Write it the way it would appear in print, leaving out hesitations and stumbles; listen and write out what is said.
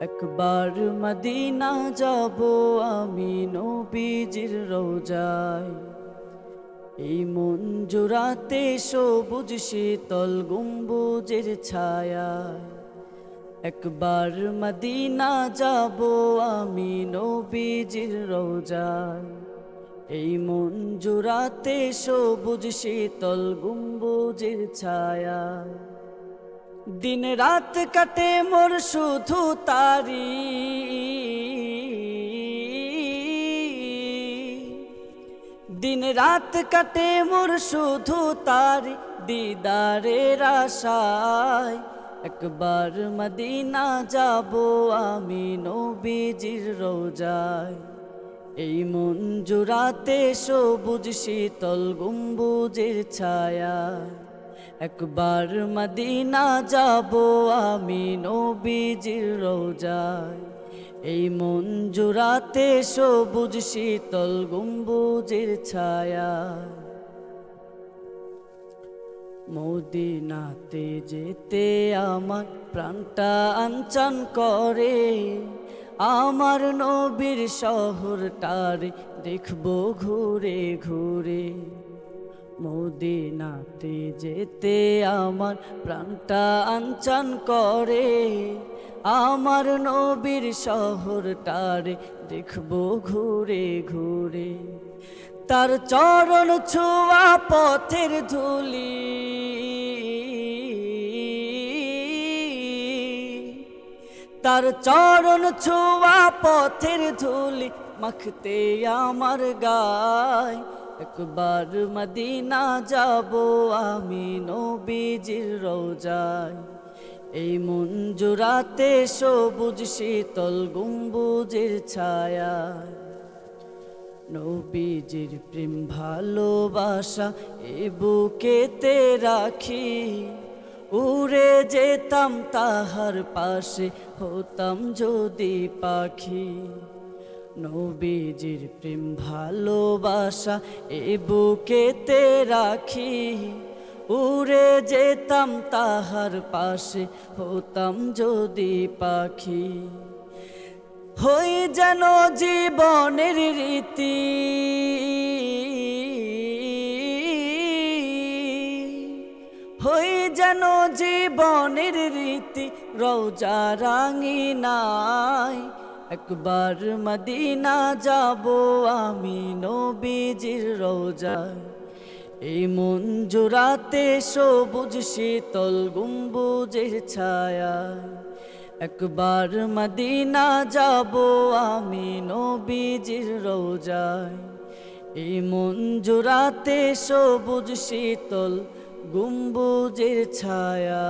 একবার মদিনা যাব আমি নবীজির রওজায়। এই মঞ্জুরাতে সবুজ শীতল গম্বুজের ছায়ায়। একবার মদিনা যাব আমি নবীজির রওজায়। এই মঞ্জুরাতে সবুজ শীতল গম্বুজের ছায়ায়। দিন রাত কাটে মোর শুধু তারি, দিন রাত কাটে মোর শুধু তারি দিদারের আশায়। একবার মদিনা যাব আমি নবীজির রওজায়। এই মঞ্জুরাতে সবুজ শীতল গম্বুজের ছায়ায়। একবার মদিনা যাব আমি নবীজির রওজায়। এই মঞ্জুরাতে সবুজ শীতল গম্বুজের ছায়া। মদিনাতে যেতে আমার প্রাণটা আনচান করে। আমার নবীর শহরটারে দেখবো ঘুরে ঘুরে। মদিনাতে যেতে আমার প্রাণটা আনচান করে। আমার নবীর শহরটারে দেখবো ঘুরে ঘুরে। তার চরণ ছোঁয়া পথের ধুলি, তার চরণ ছোঁয়া পথের ধুলি মাখতে আমার গায়। একবার মদিনা যাব আমি নবীজির রওজায়। এই মঞ্জুরাতে সবুজ শীতল গম্বুজের ছায়ায়। নবীজির প্রেম ভালোবাসা এ বুকেতে রাখি। উড়ে যেতাম তাহার পাশে হতাম যদি পাখি। নবীজির প্রেম ভালোবাসা এ বুকেতে রাখি। উড়ে যেতাম তাহার পাশে হতাম যদি পাখি। হই যেন জীবনের রীতি, হই যেন জীবনের রীতি রওজা রাঙিনায়। একবার মদিনা যাব আমি নবীজির রওজায়। এই মঞ্জুরাতে সবুজ শীতল গম্বুজের ছায়ায়। একবার মদিনা যাব আমি নবীজির রওজায়। এই মঞ্জুরাতে সবুজ শীতল গম্বুজের ছায়া।